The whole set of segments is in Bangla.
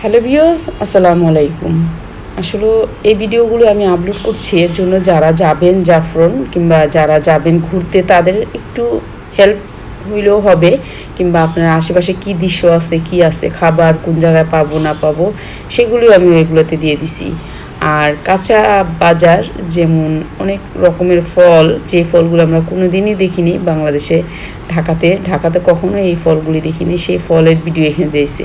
হ্যালো ভিউয়ার্স, আসসালামু আলাইকুম। আসলে এই ভিডিওগুলো আমি আপলোড করছি এর জন্য যারা যাবেন জাফলং কিংবা যারা যাবেন ঘুরতে তাদের একটু হেল্প হইলেও হবে, কিংবা আপনার আশেপাশে কী দৃশ্য আছে, কি আছে, খাবার কোন জায়গায় পাবো না পাবো সেগুলোই আমি এগুলোতে দিয়ে দিছি। আর কাঁচা বাজার, যেমন অনেক রকমের ফল, যে ফলগুলো আমরা কোনো দিনই দেখিনি বাংলাদেশে, ঢাকাতে কখনো এই ফলগুলি দেখিনি, সেই ফলের ভিডিও এখানে দিয়েছি।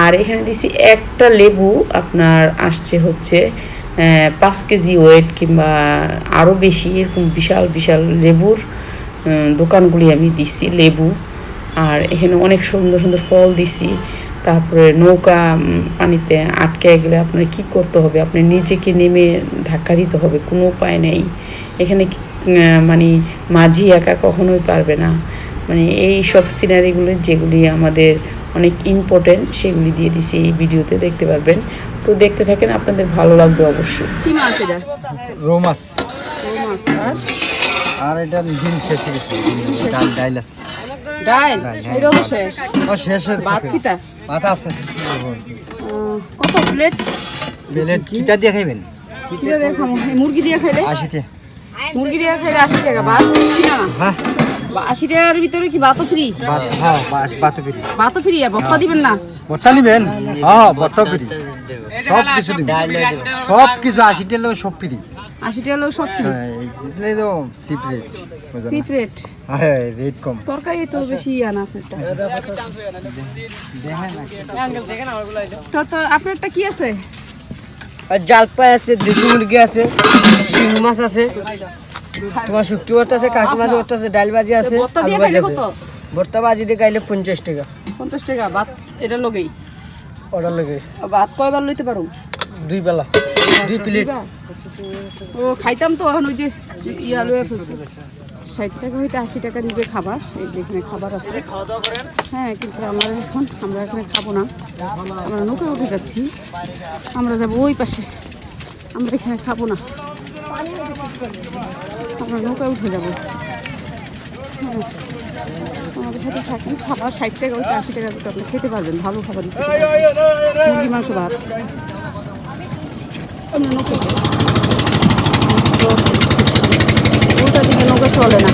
আর এখানে দিছি একটা লেবু আপনার আসছে হচ্ছে 5 কেজি ওয়েট কিংবা আরও বেশি, এরকম বিশাল বিশাল লেবুর দোকানগুলি আমি দিছি লেবু। আর এখানে অনেক সুন্দর সুন্দর ফল দিছি। তারপরে নৌকা পানিতে আটকে গেলে আপনার কী করতে হবে, আপনি নিজেকে নেমে ধাক্কা দিতে হবে, কোনো উপায় নেই এখানে। মানে মাঝি একা কখনোই পারবে না। মানে এই সব সিনারিগুলো যেগুলি আমাদের অনেক ইম্পর্টেন্ট সেগুলি দিয়ে দিছি এই ভিডিওতে, দেখতে পারবেন। তো দেখতে থাকেন, আপনাদের ভালো লাগবে অবশ্যই। কি মাছ এটা? রৌ মাছ। রৌ মাছ। আর এটা ডিম শেষ হয়ে গেছে, ডাল আছে। ডাল এরও শেষ। ও শেষের ভাত কিতা? ভাত আছে। কত প্লেট? প্লেট কিতা দিয়ে খাইবেন? কিতা দিয়ে খামো? মুরগি দিয়ে খাইলে 80 টাকা। মুরগি দিয়ে খাইলে 80 টাকা। ভাত কিনা না? হ্যাঁ 80 টাকার ভিতরে কি ভাতও ফ্রি? ভাত, হ্যাঁ ভাত ফ্রি। ভাতও ফ্রি, ভর্তা দিবেন না? ভর্তা নিবেন? হ্যাঁ ভর্তা ফ্রি, সব কিছু দিবেন, সব কিছু 80 টাকা লোক সব ফ্রি। 80 টাকা লোক সব ফ্রি। হ্যাঁ এগুলাই তো চিপ রেট। Chip rate? হ্যাঁ রেট কম। তরকারি তো বেশি আনা আপনারটা। তো আপনারটা কি আছে? জালপাই আছে, দেশি মুরগি আছে, শিং মাছ আছে, তোমার শুটকি ভর্তা আছে, কাকি মাছ ভর্তা আছে, ডাল ভাজি আছে, ভর্তা আলু দিয়ে ভাজি খাইলে আছে। কত? ভর্তা ভাজি দিয়ে খাইলে 50 টাকা। 50 টাকা ভাত এটা লগেই? অর্ডার লাগে ভাত কয়বার লইতে পারো? 2 বেলা 2 প্লেট। ও খাইতাম তো, এখন ওই যে ইয়া লইয়া ফেলছে। 60 টাকা হইতে 80 টাকা নিবে খাবার। এই যে এখানে খাবার আছে। হ্যাঁ, কিন্তু আমরা এখানে খাবো না, আমরা নৌকায় উঠে যাচ্ছি। আমরা যাবো ওই পাশে, আমরা এখানে খাবো না, আমরা নৌকায় উঠে যাবো। হ্যাঁ, আমাদের সাথে থাকেন। খাবার 60 টাকা হইতে 80 টাকা দিতে আপনি খেতে পারবেন, ভালো খাবার দিতে পারবেন। মুরগি মাংস ভাত আমরা নৌকায় যাই। ওটা দিকে নৌকা চলে না।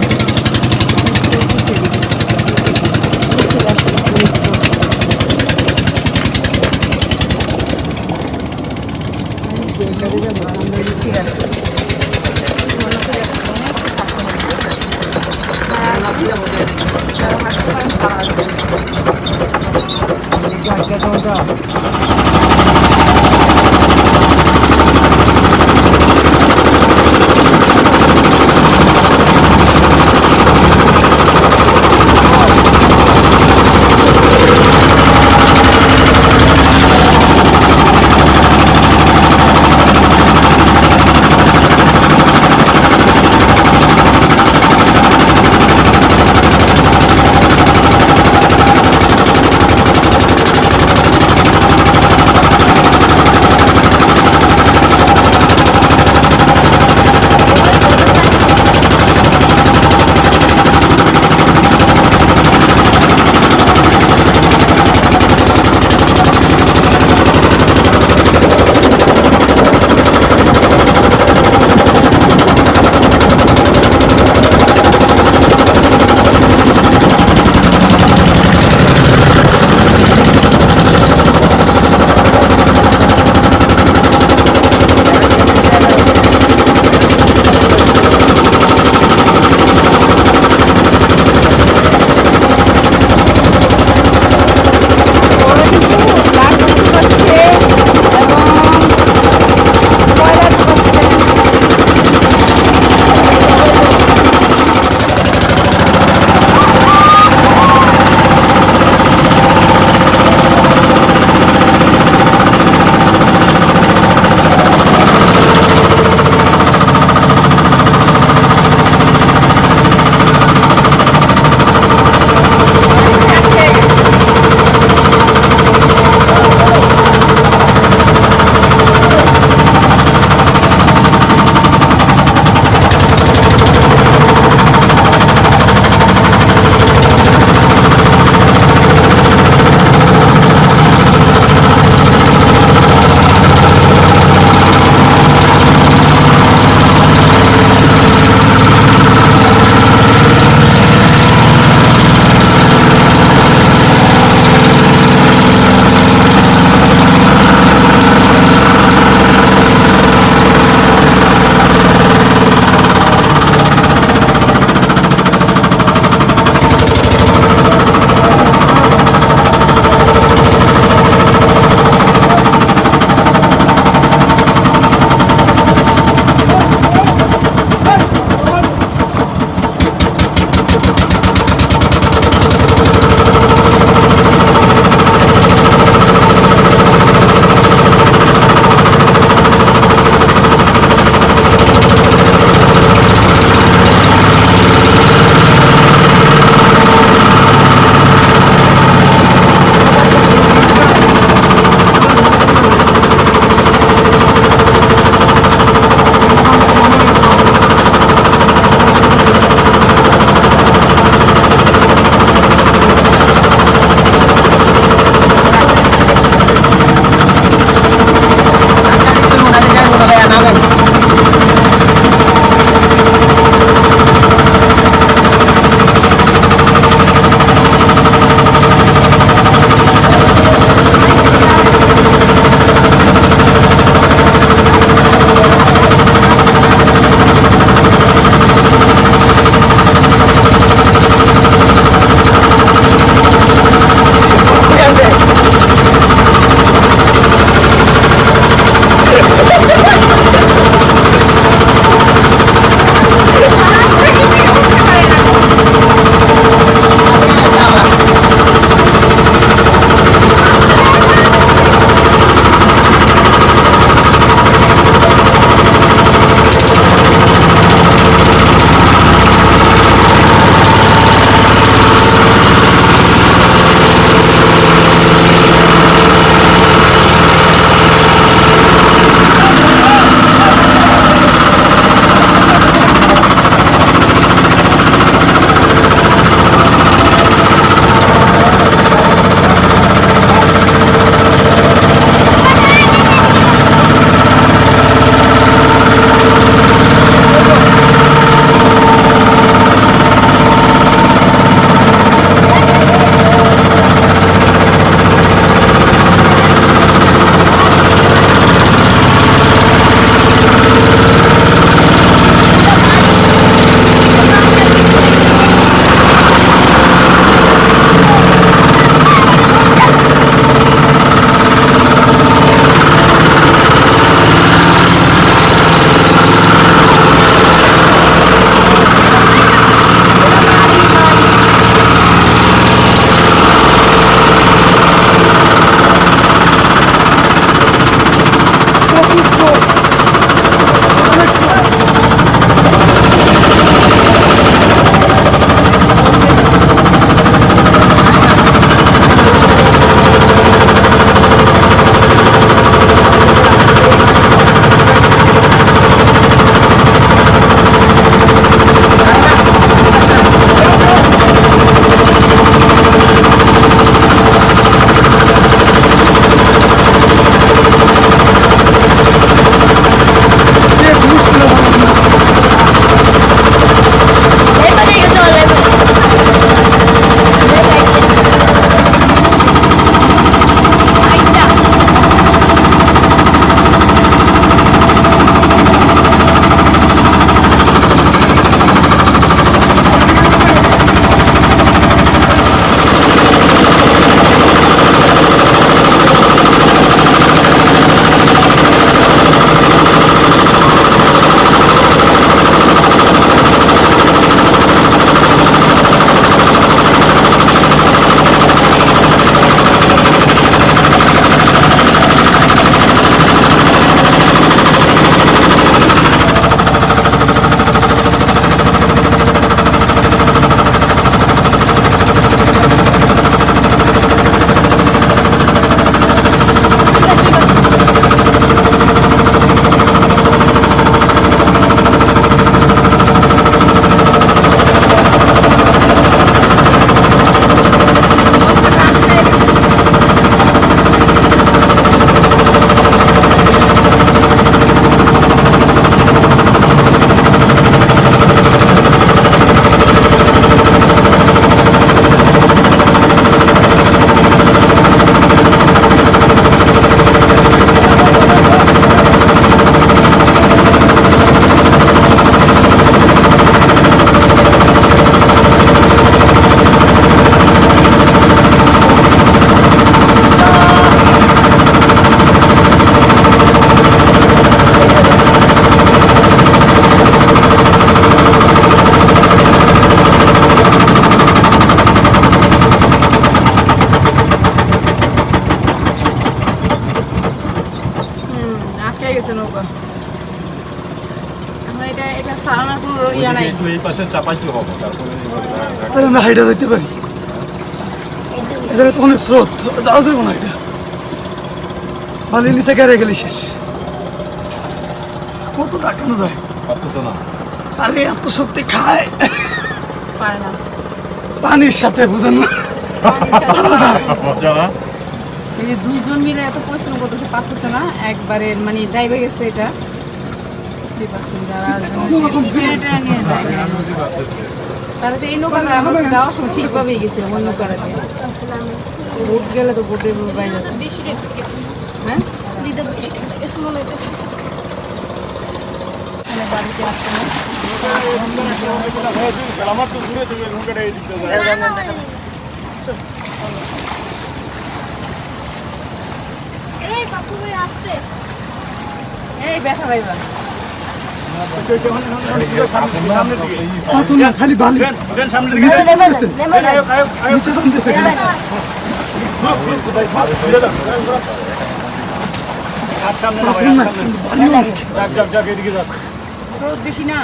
গেছে নৌকা। এখন এটা সারানোর কোনো ইয়া নাই। এই পাশে চাপাইতে হবে তারপরে তাহলে আমরা হাইটা যেতে পারি। এটা তো অনেক স্রোত, যাওয়া যাবে না এটা। বালির নিচে গেড়ে গেলে শেষ। কত দেখানো যায়? পারতেছো না আরে এত শক্তি খায় পারে না। পানির সাথে, বুঝেন না? মজা না এই যে দুইজন মিলে এত পরিশ্রম করতেছে, পারতেছে না, একবারে মানে ডাইবে গেছে এটা। বুঝতেই পারছেন যারা টেনে নিয়ে যায় তারা তো এই নৌকা যাওয়ার সময় ঠিকভাবেই গেছিল ওই নৌকাটাতে। বোট গেলে তো বোটের বাইরে বেশি রেট গেছে হ্যাঁ লিদার বেশি রেট গেছে মনে হইতেছে মানে বাড়িতে আসতে না। আমার তো ঘুরে তুমি ঘুরে এই দিতে এই বাপু ভাই আসছে এই ব্যথা পাইবা পাথর না, খালি বালি। নিচে টানতেছে, নিচে টানতেছে খালি। পাথর না, কিন্তু বালি অনেক। স্রোত বেশি না।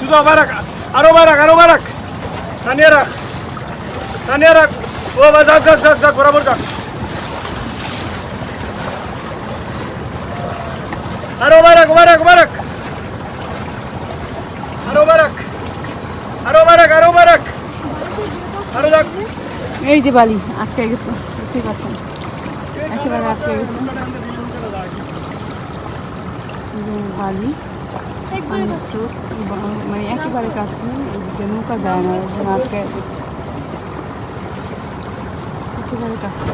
শুধু আবার রাখ আরো বারাক টানিয়ে রাখ ও ভাই যাক বরাবর যাক আরো বারাক আরো যাক এই যে বালি আটকে গেছে, বুঝতেই পারছেন একেবারে আটকে গেছে। এই যে বালি পানির স্রোত মানে একেবারে কাছে, এদিকে নৌকা যায় না, একদম আটকে একেবারে কাছে।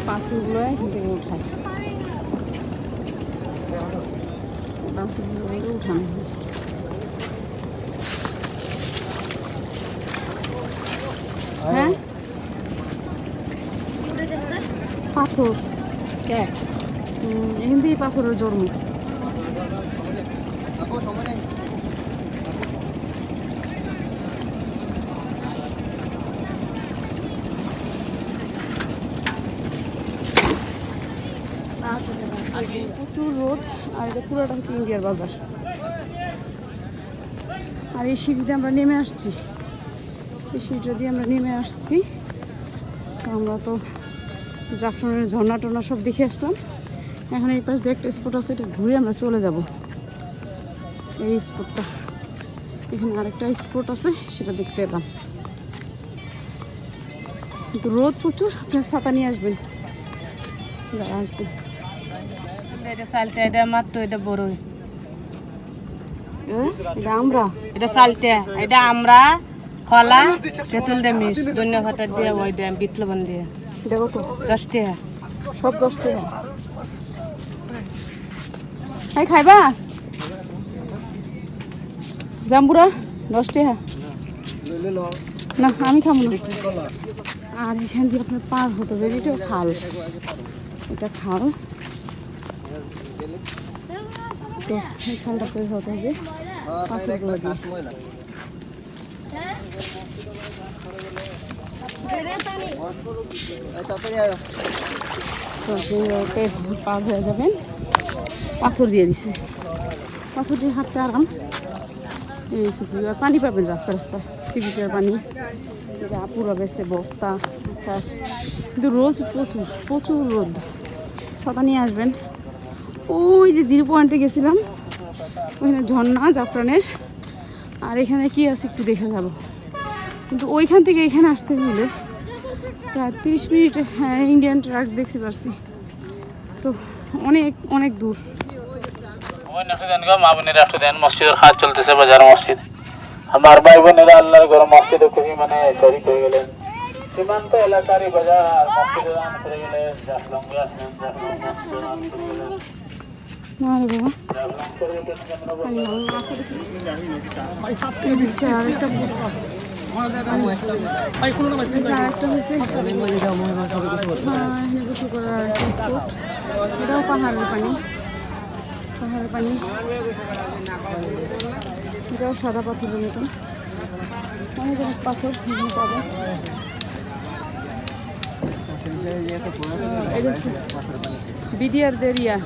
পাখিগুলো এখান থেকে উঠায়, পাখিগুলো উঠানো হয়। হ্যাঁ পাথর এখান থেকেই পাথরের জন্ম। প্রচুর রোদ, আর এটা পুরোটা হচ্ছে ইন্ডিয়ার বাজার। আর এই সিঁড়িতে আমরা নেমে আসছি, এই সিঁড়িটা দিয়ে আমরা নেমে আসছি। তো আমরা তো জাফরানের ঝর্ণা টর্ণা সব দেখে আসলাম। এখন এই পাশ দিয়ে একটা স্পট আছে, এটা ঘুরে আমরা চলে যাব। এই স্পটটা, এখানে আরেকটা স্পট আছে, সেটা দেখতে এলাম। কিন্তু রোদ প্রচুর, আপনার ছাতা নিয়ে আসবেন যারা আসবেন। এটা চালটা, এটা মাত্র, এটা বড়ই, এটা আমরা এটা চালটা, এটা আমরা কলা তেঁতুল দিয়ে মিশ ধনিয়া পাতা দিয়ে ওই দিয়ে বিট লবণ দিয়ে এটা কত? 10 টাকা সব 10 টাকা। এই খাইবা জাম্বুরা 10 টাকা না, আমি খাবো না। আর এখান দিয়ে আপনার পার হতে হবে, এটাও খাল, এটা খাল। তো এই খালটা করে হতে হবে পাথরগুলো দিয়ে। তো এইভাবে পার হয়ে যাবেন। পাথর দিয়ে দিছে, পাথর দিয়ে হাঁটতে আরাম। এই আর পানি পাবেন রাস্তা রাস্তায়, সিভিটার পানি যা পুরো বেছে বক্তা চাষ। কিন্তু রোজ প্রচুর প্রচুর রোদ, ছাতা নিয়ে আসবেন। ওই যে 0 পয়েন্টে গেছিলাম, ওইখানে ঝর্ণা জাফরানের, আর এখানে কি আছে একটু দেখে যাব। কিন্তু ওইখান থেকে এখানে আসতে হলে প্রায় 30 মিনিটে, হ্যাঁ ইন্ডিয়ান ট্রাক দেখতে পারছি, তো অনেক অনেক দূর। মা বোনেরা একটু দেন, মসজিদের কাজ চলতেছে, বাজার মসজিদ। আমার ভাই বোনেরা আল্লাহর ঘর মসজিদে খুবই মানে শরীক হয়ে গেলেন। সীমান্ত এলাকারই বাজার মসজিদে দান করে গেলেন জাফলং ইয়াসমিন জাফলং মসজিদে দান করে গেলেন না রে বাবা জাফলং করে গেলেন কেমন খালি ভালো আছে দেখি এই দিচ্ছে আরেকটা আরেকটা হয়েছে গোসল করার আরেকটা স্পট এটাও পাহাড়ের পানি এটাও সাদা পাথরের মতন অনেক অনেক পাথর পাবো বিডিআরদের ইয়া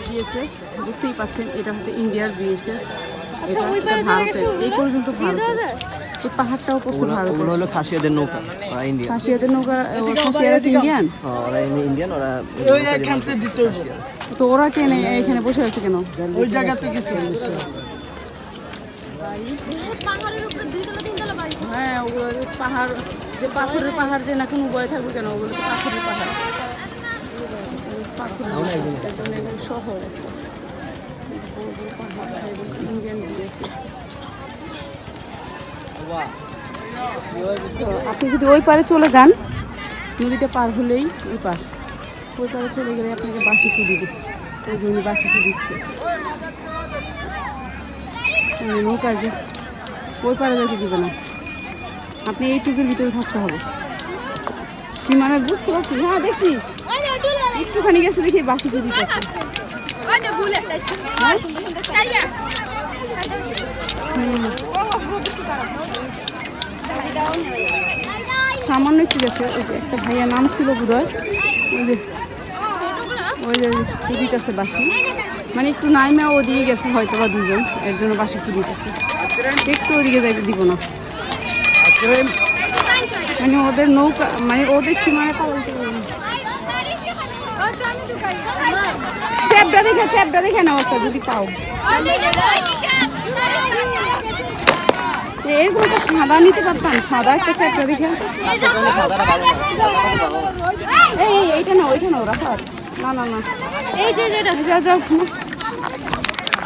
বিএসএফ বুঝতেই পাচ্ছেন এটা হচ্ছে ইন্ডিয়ার বিএসএফ এই পর্যন্ত ভারতের এই পাহাড়টাও প্রচুর ভারত হলো খাসিয়াদের নৌকা ওরা ইন্ডিয়ান খাসিয়াদের নৌকা খাসিয়ারা ইন্ডিয়ান ওরা ইন্ডিয়ান ওরা তো ওরা কেন এখানে বসে আছে কেন ওই জায়গাতে গেছে পাহাড়ের উপরে 2 তলা 3 তলা বাড়ি হ্যাঁ ওগুলো পাহাড় যে পাথরের পাহাড় যে না কোনো উপায় থাকবে কেন ওগুলো তো পাথরের পাহাড় শহর ইন্ডিয়ান আপনি যদি ওই পারে চলে যান নদীটা পার হলেই ওই পার ওই পারে চলে গেলে আপনাকে বাসি ফু দিবে ওই জন্য বাসি ফু দিচ্ছে নৌকা যে ওই পারে যেতে দিবে না আপনি এইটুকুর ভিতরে থাকতে হবে সীমানা বুঝতে পারছি হ্যাঁ দেখছি একটুখানি গেছে দেখি বাসি ফু দিতেছে সামান্য একটু গেছে ওই যে একটা ভাইয়া নাম ছিল বোধহয় ওই যে ফুদিতেছে বাসি মানে একটু নাইমে ওদিকে গেছে হয়তো বা দুজন এর জন্য বাসি ফুদিতেছে একটু ওদিকে যাইতে দিব না মানে ওদের নৌকা মানে ওদের সীমানা পাল্টে চ্যাপটা দেখে নাও একটা যদি পাও এরকম তো সাদা নিতে পারতাম সাদা একটা চ্যাপটা দেখে এইটা না ওইটা না ওরা না এই যে যেটা যাও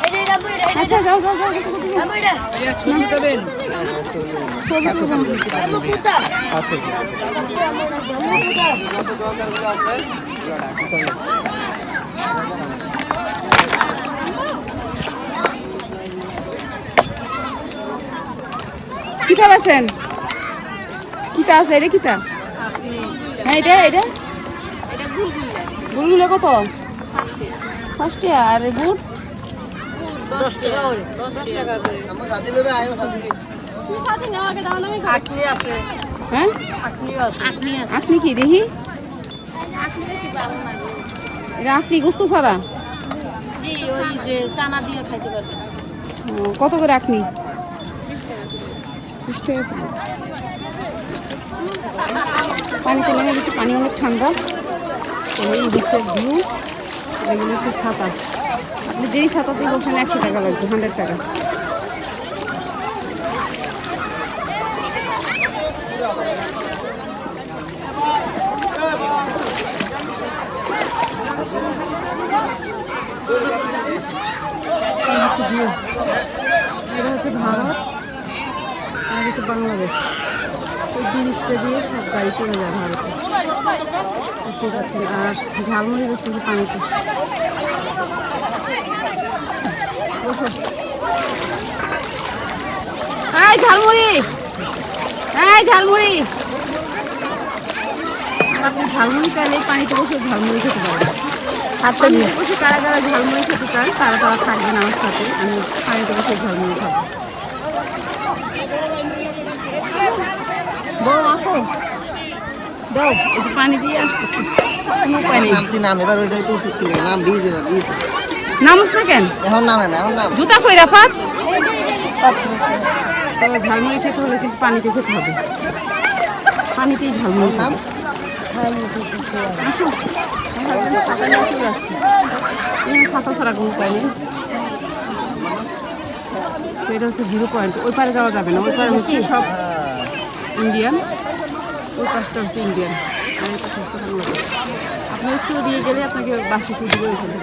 এই যে এটা বইটা আচ্ছা যাও বইটা ছবি তুলবেন পুতা কিতা আছেন কিতা আছে এটা কিতা হ্যাঁ এটা গুলগুলো কত 5 টাকা আর বুট 10 টাকা করে 10 টাকা করে আমার সাথে লবে আয়ো সাথে তুমি সাথে নেওয়া আগে দাও না আমি আটনি আছে হ্যাঁ আটনিও আছে আপনি কি দেখি এটা আপনি গোস্ত ছাড়া জি ওই যে চানা দিয়ে খাইতে পারবেন কত করে আপনি 20 টাকা করে। পানিতে নেমে গেছে পানি অনেক ঠান্ডা এই হচ্ছে ভিউ এগুলো হচ্ছে ছাতা আপনি যেই ছাতাতেই বসেন 100 টাকা লাগবে 100 টাকা এটা হচ্ছে ভারত আর হচ্ছে বাংলাদেশ এই জিনিসটা দিয়ে সব গাড়ি চলে যায় ভারতে বুঝতেই পারছেন আর ঝালমুড়ি বসতেছে পানিতে বসো ঝালমুড়ি আপনি ঝালমুড়ি চাইলে পানিতে বসে ঝালমুড়ি খেতে পারেন হাতটা নিয়ে বসে কারা কারা ঝালমুড়ি খেতে চান তারা থাকবেন আমার সাথে আমি পানিতে বসে ঝালমুড়ি খাবো বউ আসো দাও এই যে পানি দিয়ে আসতেছি কোনো উপায় নেই নাম এবার ওইটাই তো ঠিক নাম দিয়ে নামস না কেন এখন নামে না এখন নাম জুতা কই রাফাত তাহলে ঝালমুড়ি খেতে হলে কিন্তু পানিতে খেতে হবে পানিতেই ঝালমুড়ি খাবে আসো ছাতা নিয়ে চলে আসছি ছাতা ছাড়া কোনো উপায় নেই তো এটা হচ্ছে 0 পয়েন্ট, ওই পারে যাওয়া যাবে না, ওই পারে হচ্ছে সব ইন্ডিয়ান, ওই পাশটা হচ্ছে ইন্ডিয়ান আর এই পাশটা হচ্ছে বাংলাদেশ। আপনি একটু দিয়ে গেলে আপনাকে বাসি ফুল দিবে ওইখানে।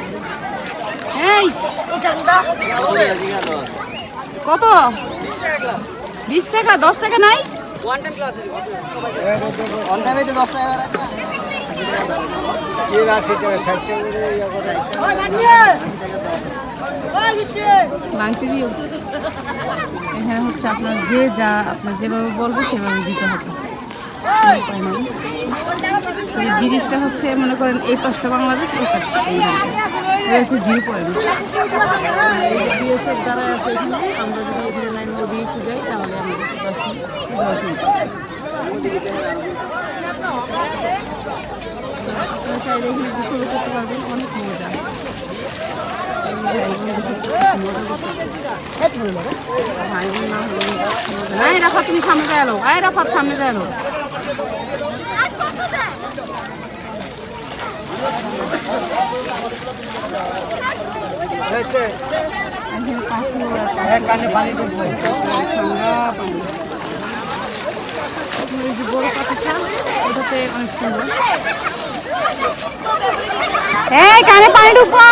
এই কত? 20 টাকা, 10 টাকা নাই? ওয়ান টাইম ক্লাস ওয়ান টাইমে তো 10 টাকা করে 80 টাকা 60 টাকা করে ইয়া করে বাংতি দিও। এখানে হচ্ছে আপনার আপনার যেভাবে বলবে সেভাবে দিতে হবে। এই ব্রিজটা হচ্ছে মনে করেন এই পাশটা বাংলাদেশ, ওই পাশটা এটা হচ্ছে 0 পয়েন্ট। বিএসএফ দ্বারা আছে এখানে, আমরা যদি এখানে লাইন দিয়ে একটু যাই তাহলে আমাদের 10 মিনিট। আপনারা চাইলে এখানে গোসল করতে পারবেন, অনেক মজা। রাফাত তুমি সামনে যায় এলো, রাফাত সামনে যায় এলো। কানে পানি ঢুকবে বড় পাখিটা ওটাতে অনেক সুন্দর। এই কানে পানি ঢুকবো।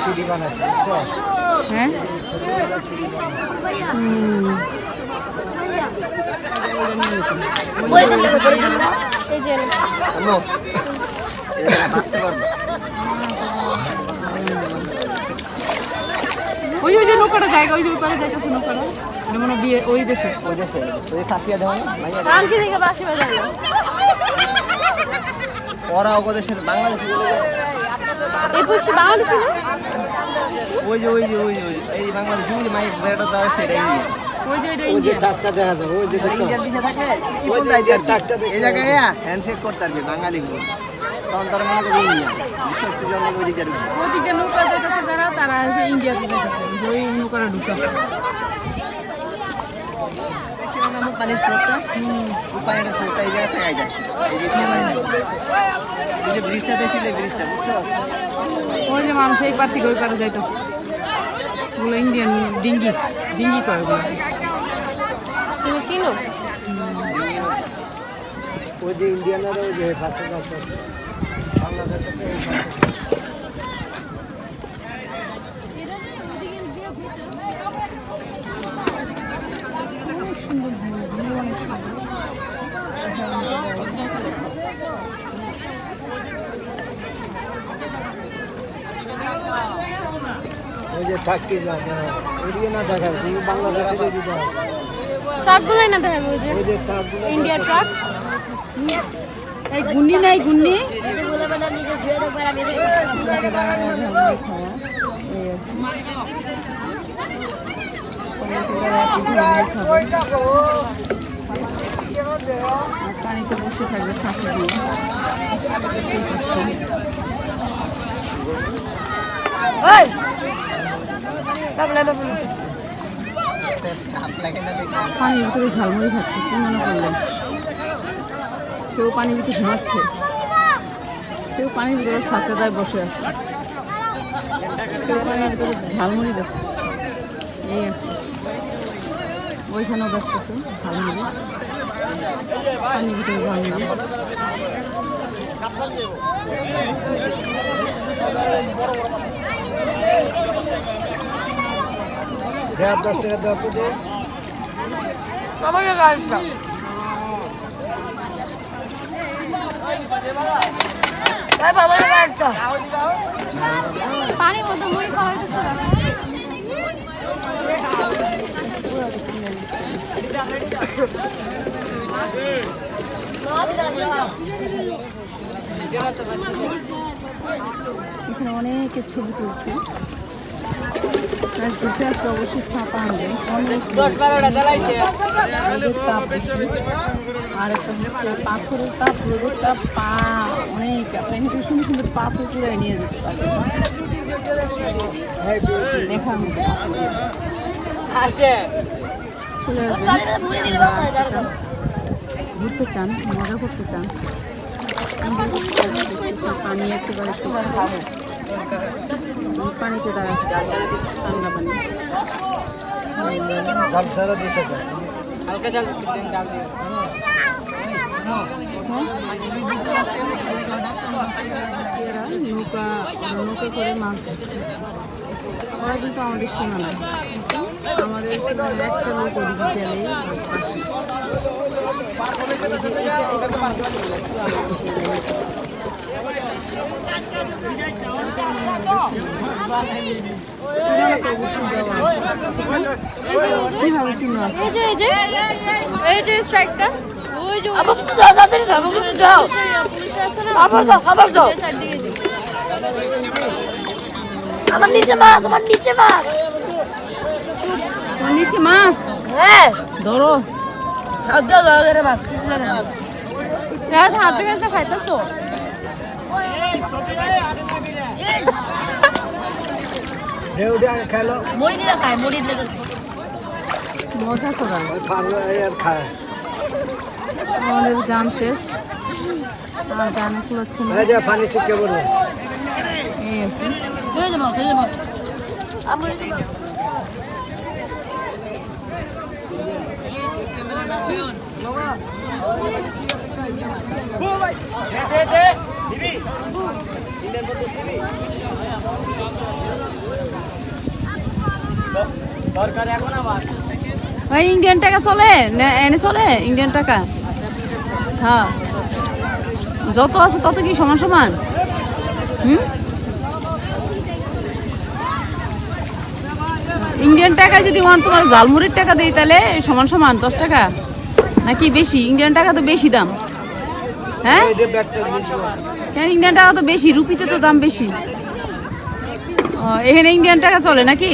সিঁড়ি বানাচ্ছে বুঝছো? হ্যাঁ ওই যে নৌকাটা জায়গা, ওই যে ওপারে যাইতেছে নৌকাটা, মানে বিয়ে ওই দেশে ওই কাশিয়া দেওয়া কালকে থেকে বাসি বাজানো ওরা ওদেশের বাংলাদেশে এই পুষি বাংলাদেশি না ওই যে এই বাংলাদেশে ওই যে মাইক বেড়াটা দাও সেটাই ওই যে এটা ওই যে ইন্ডিয়া। টাকটা দেখা যায়, ওই যে দেখছো ইন্ডিয়ার দিশে থাকে ওই যে ইন্ডিয়ার টাকটা দেখছো, এই জায়গায় হ্যান্ডশেক করতে পারবে বাঙালি তখন তারা মনে করবে ইন্ডিয়া বুঝছো? একটু জন্য ওই দিকে ওদিকে নৌকা যাইতেছে যারা, তারা হচ্ছে ইন্ডিয়াতে যাইতেছে, যে ওই নৌকাটা ঢুকতেছে। আমার পানির স্রোতটা পানিটা স্রোতটা এই জায়গা থেকে আই যাচ্ছে এই যে ব্রিজটা দেখছিলে ব্রিজটা বুঝছো? ওই যে মানুষ এই পার থেকে ওই পারে যাইতেছে, ওগুলো ইন্ডিয়ান ডিঙ্গি করে ওগুলো। তুমি চিনো ওই যে ইন্ডিয়ানরা ওই যে ভাষা যাচ্ছে বাংলাদেশে তো এই ভাষা। ওই যে থাকতে যাবে ওইদিকে না দেখা যাচ্ছে, বাংলাদেশের ওইদিকে ট্রাকগুলোই না দেখাবে ওই যে ওই যে ট্রাকগুলো ইন্ডিয়া ট্রাক এই গুন্নি নাই গুন্নি, বলে বলে নিজে শুয়ে দেখবে আমি পানিতে বসে থাকবে সাথে দিয়ে। ওই বাবলা বাবলা পানির ভিতরে ঝালমুড়ি খাচ্ছে, কি মনে করলেন? কেউ পানির ভিতরে ঘুমাচ্ছে, কেউ পানির ভিতরে সাথে দায় বসে আছে, কেউ পানির ভিতরে ঝালমুড়ি বেচতেছে, এই আর কি। ওইখানেও বেচতেছে ঝালমুড়ি, পানির ভিতরে ঝালমুড়ি। দেড় 10 টাকা দেওয়া তো দে আমাকে গাড়িটা ভাই বাবা গাড়িটা পানি মতো মুড়ি খাওয়া এখানে অনেকের ছবি তুলছে, ঘুরতে আসলে অবশ্যই ছাপা আনবে, অনেক রোদের তাপ বেশি। আর একটা হচ্ছে পাথরের তাপ, রোদের তাপ, পা অনেক আপনার সুন্দর সুন্দর পাথর পুরাই নিয়ে যেতে পারবে, দেখার মতো। চলে আসবেন। ঘুরতে চান, মজা করতে চান, পানি একেবারে পানিতে দাঁড়াতে ঠান্ডা পানি। এরা নৌকা করে মাছ ধরছে। ওরা কিন্তু আমাদের সীমানা, আমাদের সীমানার একটা নৌকা দিকে গেলেই পাশে। কিভাবে চিহ্ন আছে? এই যে স্ট্রাইকটা ওই যে আবার কিছু দাও তাড়াতাড়ি দাও আবার কিছু দাও আবার দাও আমার নিচে মাছ ওর নিচে মাছ হ্যাঁ ধরো। দাও দাও মাছ হাতে গেছে খাইতেছো। মুড়ি দিলে খায় মুড়ি দিলে মজা করা। খায় আমাদের জান শেষ, আর জানে কুলাচ্ছে না। পানি শিখতে পারবো এই আর কি। ফেলে দেবো আমি ওই ইন্ডিয়ান টাকা চলে এনে চলে ইন্ডিয়ান টাকা। হ্যাঁ, যত আছে তত কি সমান সমান? ইন্ডিয়ান টাকা যদি তোমার জালমুড়ির টাকা দিই তাহলে সমান সমান 10 টাকা নাকি বেশি? ইন্ডিয়ান টাকা তো বেশি দাম। হ্যাঁ, কেন ইন্ডিয়ান টাকা তো বেশি, রুপিতে তো দাম বেশি। এখানে ইন্ডিয়ান টাকা চলে নাকি?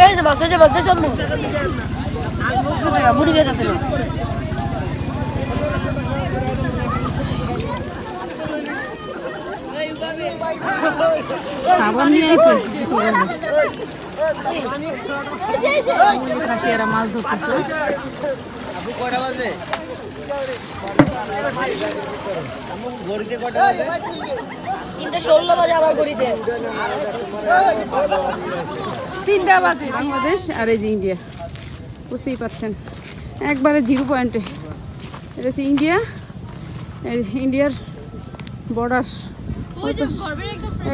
এই যে মাছ মুড়ি দিয়ে যাচ্ছে সাবান নিয়ে আইছে কিছু বলবো। খাসিয়ারা মাছ ধরতেছে। গড়িতে কটা বাজে? 3:16 বাজে আমার গড়িতে 3টা বাজে বাংলাদেশ আর এই যে ইন্ডিয়া, বুঝতেই পাচ্ছেন একবারে 0 পয়েন্টে। এটা হচ্ছে ইন্ডিয়া, এই ইন্ডিয়ার বর্ডার।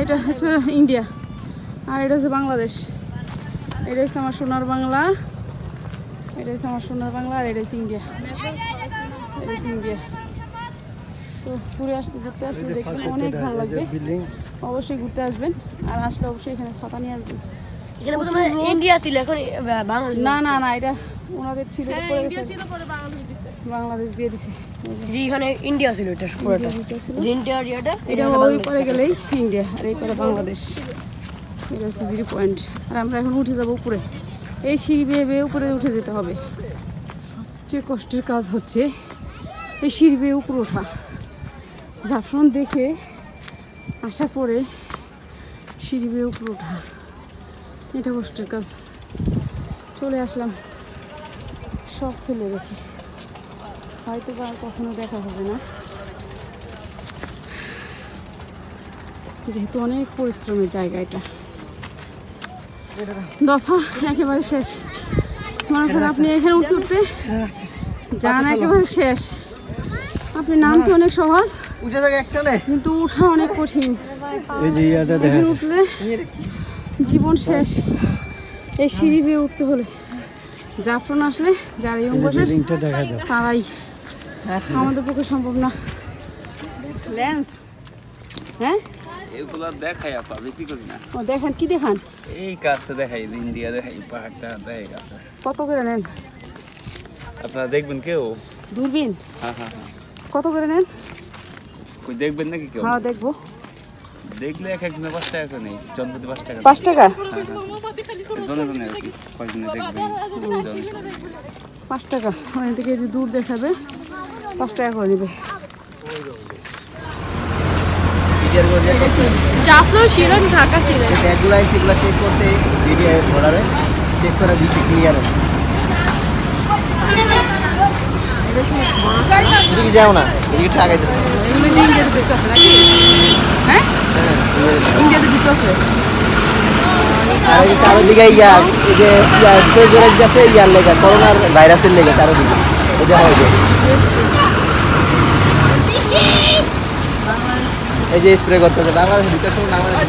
এটা হচ্ছে ইন্ডিয়া আর এটা হচ্ছে বাংলাদেশ। এটা হচ্ছে আমার সোনার বাংলা, এটা হচ্ছে আমার সোনার বাংলা, আর এটা হচ্ছে ইন্ডিয়া। এটা হচ্ছে ইন্ডিয়া। তো ঘুরে ঘুরতে আসতে দেখবেন অনেক ভালো লাগবে, অবশ্যই ঘুরতে আসবেন। আর আসলে অবশ্যই এখানে ছাতা নিয়ে আসবেন। এখানে প্রথমে ইন্ডিয়া ছিল, এখন বাংলাদেশ। না এটা ওনাদের ছিল, বাংলাদেশ দিয়ে দিছে। যে এখানে ইন্ডিয়া ছিল, এটা পুরোটা যে ইন্ডিয়াটা এটা ওই পারে গেলেই ইন্ডিয়া আর এই পারে বাংলাদেশ। এটা হচ্ছে 0 পয়েন্ট। আর আমরা এখন উঠে যাব উপরে, এই সিঁড়ি বেয়ে বেয়ে উপরে উঠে যেতে হবে। সবচেয়ে কষ্টের কাজ হচ্ছে এই সিঁড়ি বেয়ে উপরে ওঠা। জাফরান দেখে আসার পরে সিঁড়ি বেয়ে উপরে ওঠা, এটা কষ্টের কাজ। চলে আসলাম সব ফেলে রেখে, হয়তো বা কখনো দেখা হবে না, যেহেতু অনেক পরিশ্রমের জায়গা। এটা দফা একেবারে শেষ। মনে করেন আপনি এখানে উঠতে উঠতে যান একেবারে শেষ। আপনি নামতে অনেক সহজ, কিন্তু উঠা অনেক কঠিন। এখানে উঠলে জীবন শেষ। এই সিঁড়ি বেয়ে উঠতে হলে জাফরান আসলে যারা ইয়ং বয়সের তারাই, আমাদের পক্ষে সম্ভব না। লেন্স, হ্যাঁ এগুলা দেখাই আপা, বিক্রি করি না। ও দেখান, কি দেখান? এই কাছে দেখাই, ইন্ডিয়া দেখাই, পাহাড়টা দেখাই কাছে। কত করে নেন? আপনারা দেখবেন কেউ? দূরবীন? হ্যাঁ। কত করে নেন? কই দেখবেন নাকি কেউ? হ্যাঁ দেখবো। দেখলে এক একজনের 5 টাকা করে নেই, জনপ্রতি 5 টাকা। 5 টাকা? জনে জনে আর কি, কয়জনে দেখবেন জনে। 5 টাকা। ওখান থেকে যদি দূর দেখাবে 5 টাকা করে নেবে। জাফলং শিলং ঢাকা সিলেট ব্যাগগুলো আছে, এগুলো চেক করতে ভিডিও অর্ডারে চেক করে দিচ্ছি ক্লিয়ারেন্স। এদিকে যাও না, এদিকে ঠাকাইতেছে। এগুলো ইন্ডিয়াতে বিক্রি আছে নাকি? হ্যাঁ, ইন্ডিয়াতে বিক্রি আছে। আর এই চারোদিকে ইয়া, এই যে স্প্রে করে দিচ্ছে ইয়ার লেগে, করোনার ভাইরাসের লেগে চারোদিকে এটা হয় যে এই যে স্প্রে করতেছে বাংলাদেশের ভিতর সব বাংলাদেশের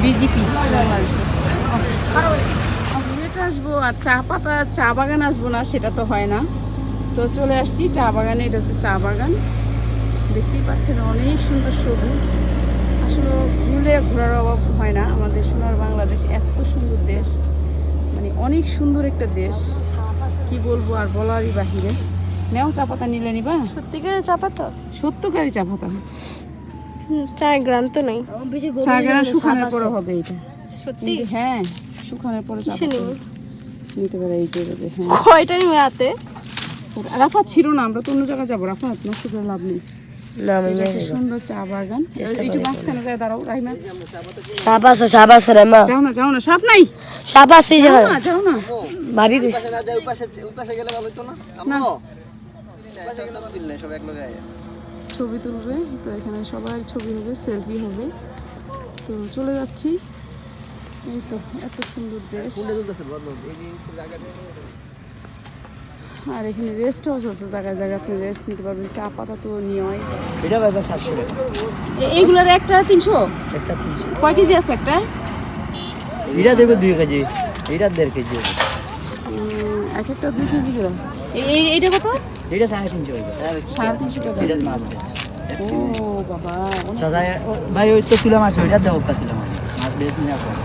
বিজেপি আসবো আর চা বাগান আসবো না সেটা তো হয় না। তো চলে আসছি চা বাগানে। এটা হচ্ছে চা বাগান, দেখতেই পাচ্ছেন অনেক সুন্দর সবুজ। আসলে ঘুরলে ঘোরার অভাব হয় না। আমাদের সোনার বাংলাদেশ এত সুন্দর দেশ, মানে অনেক সুন্দর একটা দেশ, কি বলবো আর বলারই বাহিরে। নেও চা পাতা নিলে নিবা? সত্যিকারের চা পাতা? সত্যকারী চা পাতা। চায়ের গ্রাম তো নেই। চা গানা শুকানোর পরে হবে এটা। সত্যি? হ্যাঁ, শুকানোর পরে চা কিসে নিব? নিতে পারে এই যে এভাবে। হ্যাঁ, কয়টা নিবে রাতে? রাফাত ছিল না, আমরা তো অন্য জায়গায় যাবো। রাফাত নষ্ট করে লাভ নেই। না আমি এটা হচ্ছে সুন্দর চা বাগান। একটু মাঝখানে যায় দাঁড়াও রাহিমা। সাপ আছে রে মা। যাও না সাপ নাই? সাপ আছে যে যাও না ভাবি কইছে পাশে না যায়, ওই পাশে গেলে ভালো হতো না। আম্মু সব দিলে সব এক লগে আয়। ছবি তুলবে, তো এখানে সবার ছবি হবে, সেলফি হবে। তো চলে যাচ্ছি। এই তো এত সুন্দর দেশ। কোনটা চলতেছে বন্ধ, এই যে জায়গাটা আর এখানে রেস্ট হাউস আছে, জায়গায় জায়গায় আপনি রেস্ট নিতে পারবেন। চা পাতা তো নেওয়াই যায়। এটা ভাই 700 টাকা। এইগুলার একটা 300? একটা 300। কয় কেজি আছে একটা? এটা দেব 2 কেজি, এটা 1.5 কেজি। এক একটা 2 কেজি করে। এইটা কত? এটা 350 হইবে। 350 টাকা। এটা মাছ। ও বাবা, সাজায় ভাই ওই তো তুলা মাছ, ওইটা দাও তুলা মাছ। মাছ বেশি না কম।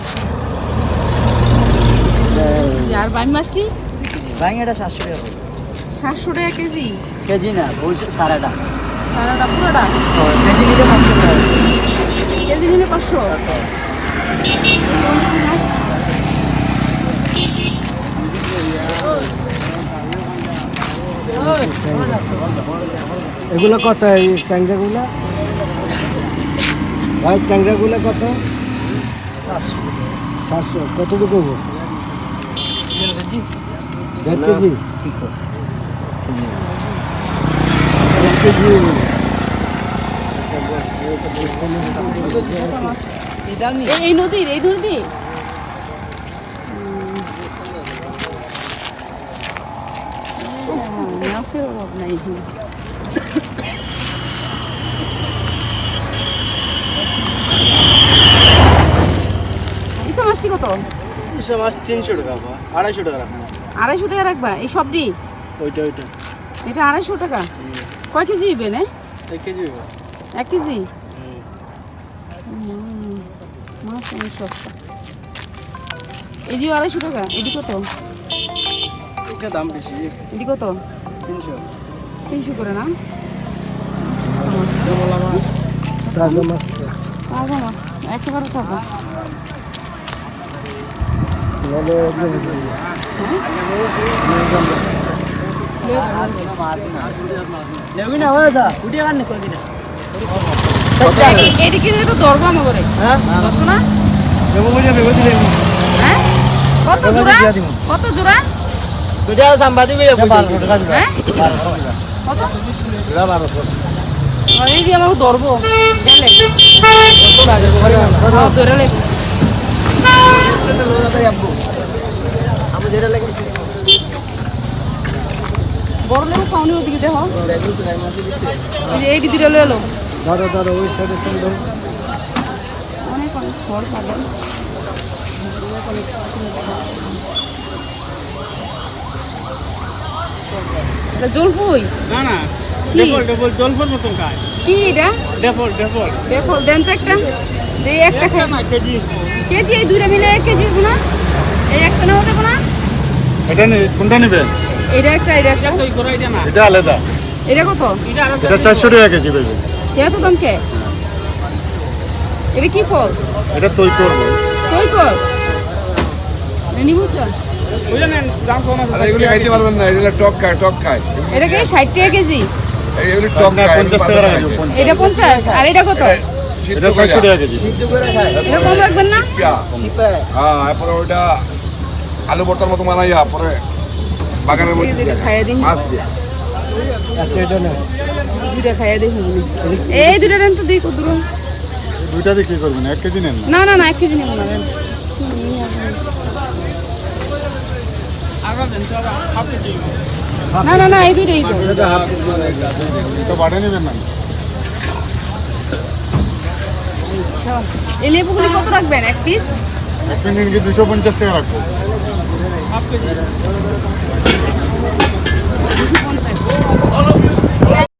আর বাইম মাছটি? ভাই এটা 700 টাকা। 700 টাকা কেজি? কেজি না, ওই সারাটা। সারাটা পুরোটা? কেজি নিলে 500 টাকা। কেজি নিলে 500? এগুলো কত এই ট্যাংরাগুলো? ভাই ট্যাংরাগুলো কত? 700। কতটুকু? 1.5 কেজি? ঠিক আছে। 1 কেজি। এই নদীর মাছের অভাব নাই এখানে। ইসা মাছটি কত? ইসা মাছ 300 টাকা, 250 টাকা রাখুন। 250 টাকা রাখবা এই সবটি? ওইটা এটা 250 টাকা। কয় কেজি হইবে না? 1 কেজি হইবে। 1 কেজি? মাছ অনেক সস্তা। এদিও 250 টাকা। এদি কত? এটা দাম বেশি। এদি কত? 300। 300 করে না? তাজা মাছ। তাজা মাছ একেবারে তাজা। এদিকে তো ধরবো আমার করে। হ্যাঁ না? হ্যাঁ? কত জোড়া? কত জোড়া? দুইটা সাম্বাদি কইয়া হ্যাঁ? কত? এই দিয়ে আমাকে ধরবো গেলে ধরে লেগে বড় লেবু খাওনি ওদিকে দেখো। এই দিদিটা লয়ে এলো। ধরো ওই সাইডে ধরো। অনেক ফল পাবেন। জলফুই? না কি? ডেফল জলফল মতন খায়। কি এটা? ডেফল দেখো দেন তো একটা। এই একটা খাই। না কেজি। কেজি এই দুইটা মিলে 1 কেজি না? এই একটা নেওয়া যাবে না? এটা কোনটা নেবেন? এটা একটা, এটা একটা। এটা আলাদা, এটা কত? এটা 400 টাকা কেজি পাবে। এত দাম কে? এটা কি ফল? এটা তৈ করবো। কই কর? নিবো তো। আর এগুলি খাইতে পারবেন না, এগুলো টক খায় এটা কি 60 টাকা কেজি? এগুলি টক খায় 50 টাকা কেজি। এটা 50 আর এটা কত? এটা 600 টাকা কেজি। এটা কম রাখবেন না? হ্যাঁ, এরপরে ওইটা আলু ভর্তার মতো বানাইয়া পরে বাগানের মধ্যে এই যে খাইয়া দিই। মাছ দিয়ে দুইটা খাইয়া দিই। এই দুইটা দেন তো দিই কত দূর? দুইটা দিয়ে কি করবেন? 1 কেজি নেন। না না না 1 কেজি নেব না দেন। না না না এই দুইটাই দেন। তো বাড়ে নেবেন না। এই লেবুগুলি কত রাখবেন? 1 পিস? 1 মিনিট কি 250 টাকা রাখবো। 250